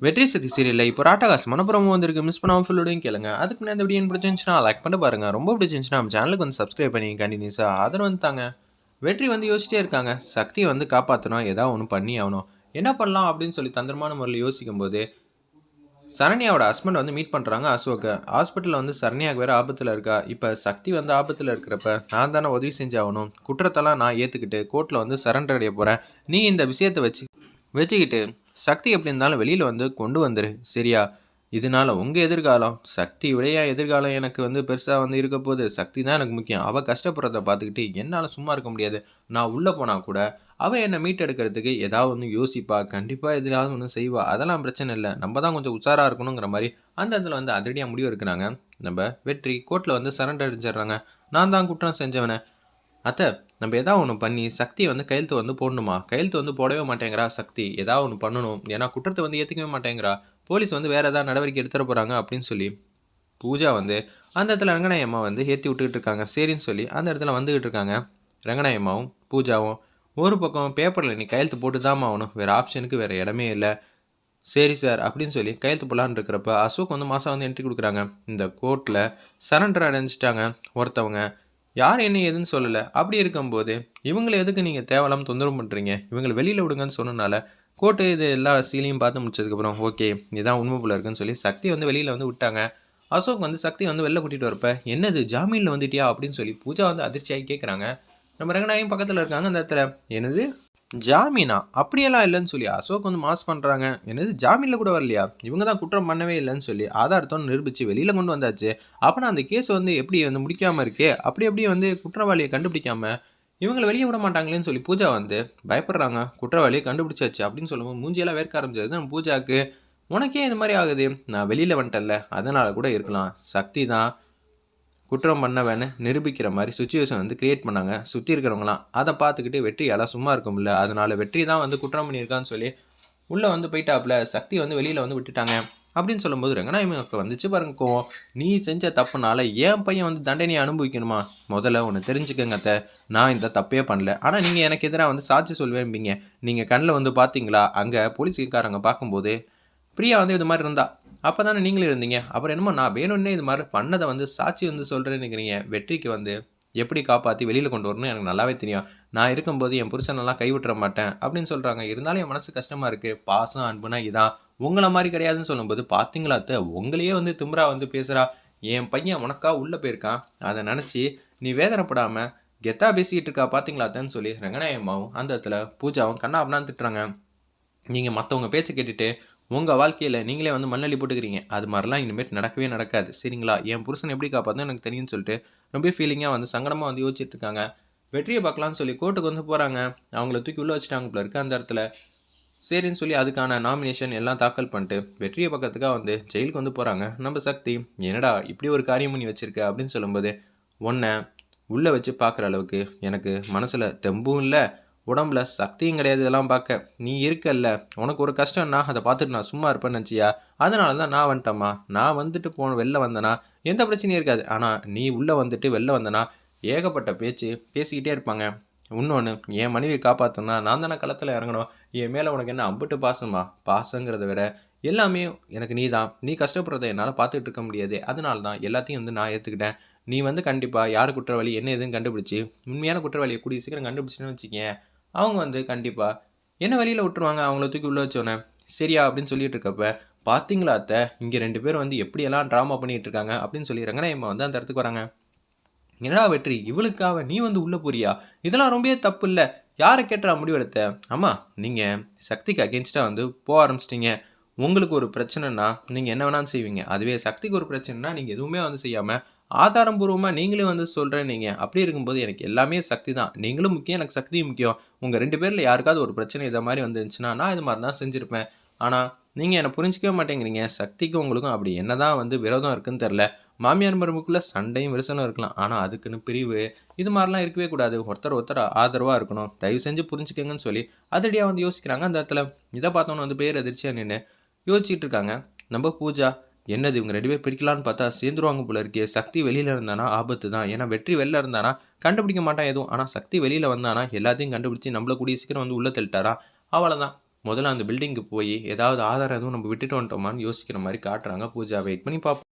வெற்றி சதி சீரியல்ல இப்போ ராட்டகாசமான ப்ரோமோ வந்திருக்கு. மிஸ் பண்ணாம ஃபுல்லோடையும் கேளுங்க. அதுக்கு முன்னாடி இந்த வீடியோ பிடிச்சிருந்துச்சுன்னா லைக் பண்ணி பாருங்க. ரொம்ப பிடிச்சிருந்துச்சுன்னா நம்ம சேனலுக்கு வந்து சப்ஸ்கிரைப் பண்ணி கண்டினியூஸா ஆதரவு வந்துட்டாங்க. வெற்றி வந்து யோசிச்சிட்டே இருக்காங்க. சக்தியை வந்து காப்பாற்றணும், ஏதாவது ஒன்று பண்ணி ஆகணும். என்ன பண்ணலாம் அப்படின்னு சொல்லி தந்திரமான முறையில் யோசிக்கும் போது சரண்யாவோட ஹஸ்பண்ட் வந்து மீட் பண்ணுறாங்க அசோக்கை. ஹாஸ்பிட்டலில் வந்து சரண்யாவுக்கு வேறு ஆபத்தில் இருக்கா. இப்போ சக்தி வந்து ஆபத்தில் இருக்கிறப்ப நான் தானே உதவி செஞ்சாகணும். குற்றத்தெல்லாம் நான் ஏற்றுக்கிட்டு கோர்ட்டில் வந்து சரண்டர் அடைய போகிறேன். நீ இந்த விஷயத்தை வச்சுக்கிட்டு சக்தி எப்படி இருந்தாலும் வெளியில் வந்து கொண்டு வந்துரு, சரியா? இதனால உங்கள் எதிர்காலம் சக்தி விடையா எதிர்காலம் எனக்கு வந்து பெருசாக வந்து இருக்க போது. சக்தி தான் எனக்கு முக்கியம். அவள் கஷ்டப்படுறத பார்த்துக்கிட்டு என்னால் சும்மா இருக்க முடியாது. நான் உள்ளே போனால் கூட அவள் என்னை மீட்டெடுக்கிறதுக்கு ஏதாவது ஒன்று யோசிப்பா. கண்டிப்பாக எதிராவது ஒன்று செய்வா. அதெல்லாம் பிரச்சனை இல்லை. நம்ம தான் கொஞ்சம் உஷாராக இருக்கணுங்கிற மாதிரி அந்த இடத்துல வந்து அதிரடியாக முடிவு இருக்கிறாங்க. நம்ம வெற்றி கோர்ட்டில் வந்து சரண்டர் அடிச்சிடுறாங்க. நான் தான் குற்றம் செஞ்சவனை. அத்தை, நம்ம எதாவது ஒன்று பண்ணி சக்தியை வந்து கையெழுத்து வந்து போடணுமா? கையெழுத்து வந்து போடவே மாட்டேங்கிறா சக்தி. ஏதாவது ஒன்று பண்ணணும். ஏன்னா குற்றத்தை வந்து ஏற்றுக்கவே மாட்டேங்கிறா. போலீஸ் வந்து வேறு ஏதாவது நடவடிக்கை எடுத்துகிற போகிறாங்க அப்படின்னு சொல்லி பூஜா வந்து அந்த இடத்துல ரங்கநாயம்மா வந்து ஏற்றி விட்டுக்கிட்டு இருக்காங்க. சரின்னு சொல்லி அந்த இடத்துல வந்துக்கிட்டு இருக்காங்க. ரங்கநாயம்மாவும் பூஜாவும் ஒரு பக்கம் பேப்பரில் நீ கையெழுத்து போட்டு தாம்மா ஆகணும். வேறு ஆப்ஷனுக்கு வேறு இடமே இல்லை. சரி சார் அப்படின்னு சொல்லி கையெழுத்து போடலான்னு இருக்கிறப்ப அசோக் வந்து மாதம் வந்து என்ட்ரி கொடுக்குறாங்க. இந்த கோர்ட்டில் சரண்டர் அடைஞ்சிட்டாங்க ஒருத்தவங்க. யார் என்ன ஏதுன்னு சொல்லலை. அப்படி இருக்கும்போது இவங்களை எதுக்கு நீங்கள் தேவையில்லாமல் தொந்தரவு பண்ணுறீங்க? இவங்களை வெளியில் விடுங்கன்னு சொன்னனால கோர்ட்டு இது எல்லா சீலையும் பார்த்து முடிச்சதுக்கப்புறம் ஓகே இதுதான் உண்மை போல இருக்குன்னு சொல்லி சக்தி வந்து வெளியில் வந்து விட்டாங்க. அசோக் வந்து சக்தி வந்து வெளில கூட்டிகிட்டு வரப்ப என்னது ஜாமீனில் வந்துட்டியா அப்படின்னு சொல்லி பூஜா வந்து அதிர்ச்சியாகி கேட்குறாங்க. நம்ம ரங்கநாயகம் பக்கத்தில் இருக்காங்க. அந்த இடத்துல என்னது ஜாமீனா? அப்படியெல்லாம் இல்லைன்னு சொல்லி அசோக் வந்து மாஸ் பண்ணுறாங்க. என்னது ஜாமீனில் கூட வரலையா? இவங்க தான் குற்றம் பண்ணவே இல்லைன்னு சொல்லி ஆதாரத்தோடு நிரூபித்து வெளியில் கொண்டு வந்தாச்சு. அப்போனா அந்த கேஸ் வந்து எப்படி வந்து முடிக்காமல் இருக்கே? அப்படி அப்படியே வந்து குற்றவாளியை கண்டுபிடிக்காமல் இவங்களை வெளியே விட மாட்டாங்களேன்னு சொல்லி பூஜா வந்து பயப்படுறாங்க. குற்றவாளியை கண்டுபிடிச்சாச்சு அப்படின்னு சொல்லும்போது மூஞ்சியெல்லாம் வேர்க்க ஆரம்பிச்சது நம்ம பூஜாவுக்கு. உனக்கே இது மாதிரி ஆகுது? நான் வெளியில் வந்துட்டேன்ல, அதனால் கூட இருக்கலாம். சக்தி தான் குற்றம் பண்ணவன்னு நிரூபிக்கிற மாதிரி சுச்சுவேஷன் வந்து கிரியேட் பண்ணாங்க சுற்றி இருக்கிறவங்களாம். அதை பார்த்துக்கிட்டு வெற்றியால் சும்மா இருக்க முடியல. அதனால் வெற்றி தான் வந்து குற்றம் பண்ணியிருக்கான்னு சொல்லி உள்ளே வந்து போயிட்டாப்புல. சக்தி வந்து வெளியில் வந்து விட்டுட்டாங்க அப்படின்னு சொல்லும்போது ரங்கநாயகனுக்கு வந்துச்சு பாருங்க கோவம். நீ செஞ்ச தப்புனால என் பையன் வந்து தண்டனையை அனுபவிக்கணுமா? முதல்ல ஒன்று தெரிஞ்சுக்கங்க அத்தை, நான் இந்த தப்பே பண்ணல. ஆனால் நீங்கள் எனக்கு எதிராக வந்து சாட்சி சொல்வேன்பீங்க. நீங்கள் கண்ணில் வந்து பார்த்தீங்களா? அங்கே போலீஸ்காரங்க பார்க்கும்போது பிரியா வந்து இது மாதிரி இருந்தா. அப்போ தானே நீங்களும் இருந்தீங்க. அப்புறம் என்னமோ நான் வேணும்னே இது மாதிரி பண்ணதை வந்து சாட்சி வந்து சொல்கிறேன்னு நினைக்கிறீங்க. வெற்றிக்கு வந்து எப்படி காப்பாற்றி வெளியில் கொண்டு வரணும்னு எனக்கு நல்லாவே தெரியும். நான் இருக்கும்போது என் புருஷனெல்லாம் கைவிட்டுற மாட்டேன் அப்படின்னு சொல்கிறாங்க. இருந்தாலும் என் மனசு கஷ்டமாக இருக்குது. பாசம் அன்புனா இதான், உங்களை மாதிரி கிடையாதுன்னு சொல்லும்போது பார்த்தீங்களா அத்தை, உங்களையே வந்து திமிரா வந்து பேசுகிறா. என் பையன் உனக்கா உள்ளே போயிருக்கான். அதை நினச்சி நீ வேதனைப்படாமல் கெத்தா பேசிக்கிட்டு இருக்கா பார்த்தீங்களா அத்தைன்னு சொல்லி ரங்கநாயம்மாவும் அந்த இடத்துல பூஜாவும் கண்ணா அப்படின்னா திட்டுறாங்க. நீங்கள் மற்றவங்க பேச்சை கேட்டுட்டு உங்கள் வாழ்க்கையில் நீங்களே வந்து மண்ணள்ளி போட்டுக்கிறீங்க. அது மாதிரிலாம் இனிமேட்டு நடக்கவே நடக்காது, சரிங்களா? என் புருஷன் எப்படி காப்பாற்றணும் எனக்கு தெரியும்னு சொல்லிட்டு ரொம்ப ஃபீலிங்காக வந்து சங்கடமாக வந்து யோசிச்சுட்டு இருக்காங்க. வெற்றியை பார்க்கலான்னு சொல்லி கோர்ட்டுக்கு வந்து போகிறாங்க. அவங்கள தூக்கி உள்ளே வச்சுட்டாங்க போல இருக்குது அந்த இடத்துல. சரின்னு சொல்லி அதுக்கான நாமினேஷன் எல்லாம் தாக்கல் பண்ணிட்டு வெற்றியை பக்கத்துக்காக வந்து ஜெயிலுக்கு வந்து போகிறாங்க. நம்ம சக்தி என்னடா இப்படி ஒரு காரியம் பண்ணி வச்சுருக்க அப்படின்னு சொல்லும்போது ஒன்றை உள்ளே வச்சு பார்க்குற அளவுக்கு எனக்கு மனசில் தெம்பும் இல்லை, உடம்புல சக்தியும் கிடையாது. இதெல்லாம் பார்க்க நீ இருக்கல்ல, உனக்கு ஒரு கஷ்டம்னா அதை பார்த்துட்டு நான் சும்மா இருப்பேன்னு நினச்சியா? அதனால தான் நான் வந்துட்டேம்மா. நான் வந்துட்டு வெளில வந்தேன்னா எந்த பிரச்சனையும் இருக்காது. ஆனால் நீ உள்ளே வந்துட்டு வெளில வந்தேன்னா ஏகப்பட்ட பேச்சு பேசிக்கிட்டே இருப்பாங்க. இன்னொன்று, என் மனைவியை காப்பாற்றணும்னா நான் தானே களத்தில் இறங்கணும். என் மேலே உனக்கு என்ன அம்பிட்டு பாசமா? பாசங்கிறத விட எல்லாமே எனக்கு நீ தான். நீ கஷ்டப்படுறத என்னால் பார்த்துட்டு இருக்க முடியாது. அதனால தான் எல்லாத்தையும் வந்து நான் ஏற்றுக்கிட்டேன். நீ வந்து கண்டிப்பாக யார் குற்றவாளி என்ன எதுன்னு கண்டுபிடிச்சி உண்மையான குற்றவாளியை கூடிய சீக்கிரம் கண்டுபிடிச்சின்னு வச்சுக்கேன். அவங்க வந்து கண்டிப்பாக என்ன வெளியில் விட்டுருவாங்க. அவங்கள தூக்கி உள்ளே வச்சோன்னே சரியா அப்படின்னு சொல்லிட்டு இருக்கப்ப பார்த்தீங்களா அத்தை, இங்கே 2 பேரும் வந்து எப்படியெல்லாம் ட்ராமா பண்ணிகிட்டு இருக்காங்க அப்படின்னு சொல்லி ரங்கநாயம்மா வந்து அந்த இடத்துக்கு வராங்க. என்னடா வெற்றி, இவளுக்காக நீ வந்து உள்ளே போறியா? இதெல்லாம் ரொம்பவே தப்பு இல்லை. யாரை கேட்டுறா முடிவெடுத்த? ஆமாம், நீங்கள் சக்திக்கு அகேன்ஸ்டாக வந்து போக ஆரம்பிச்சிட்டிங்க. உங்களுக்கு ஒரு பிரச்சனைனா நீங்கள் என்ன வேணாலும் செய்வீங்க. அதுவே சக்திக்கு ஒரு பிரச்சனைனா நீங்கள் எதுவுமே வந்து செய்யாமல் ஆதாரம்பூர்வமாக நீங்களே வந்து சொல்கிறேன். நீங்கள் அப்படி இருக்கும்போது எனக்கு எல்லாமே சக்தி தான். நீங்களும் முக்கியம், எனக்கு சக்தியும் முக்கியம். உங்கள் 2 பேரில் யாருக்காவது ஒரு பிரச்சனை இதை மாதிரி வந்துருந்துச்சுன்னா நான் இது மாதிரி தான் செஞ்சுருப்பேன். ஆனால் நீங்கள் என்னை புரிஞ்சிக்கவே மாட்டேங்கிறீங்க. சக்திக்கும் உங்களுக்கும் அப்படி என்ன தான் வந்து விரோதம் இருக்குன்னு தெரில. மாமியார் மருமக்குள்ளே சண்டையும் விரிசலும் இருக்கலாம். ஆனால் அதுக்குன்னு பிரிவு இது மாதிரிலாம் இருக்கவே கூடாது. ஒருத்தர் ஆதரவாக இருக்கணும். தயவு செஞ்சு புரிஞ்சுக்கங்கன்னு சொல்லி அதடியாக வந்து யோசிக்கிறாங்க. அந்த இடத்துல இதை பார்த்தோன்னு வந்து பேர் அதிர்ச்சியாக நின்று யோசிச்சுட்டு இருக்காங்க. நம்ம பூஜா என்னது இவங்க 2 பேர் பிரிக்கலான்னு பார்த்தா சேர்ந்துருவாங்க போல இருக்கே. சக்தி வெளியில் இருந்தானா ஆபத்து தான். ஏன்னா வெற்றி வெளில இருந்தானா கண்டுபிடிக்க மாட்டான் எதுவும். ஆனால் சக்தி வெளியில் வந்தானா எல்லாத்தையும் கண்டுபிடிச்சி நம்மள கூடிய சீக்கிரம் வந்து உள்ளே தள்ளிட்டாரா. அவ்வளோதான். முதல்ல அந்த பில்டிங்க்கு போய் ஏதாவது ஆதாரம் எதுவும் நம்ம விட்டுட்டு வந்துட்டோமான்னு யோசிக்கிற மாதிரி காட்டுறாங்க. பூஜா வெயிட் பண்ணி பார்ப்போம்.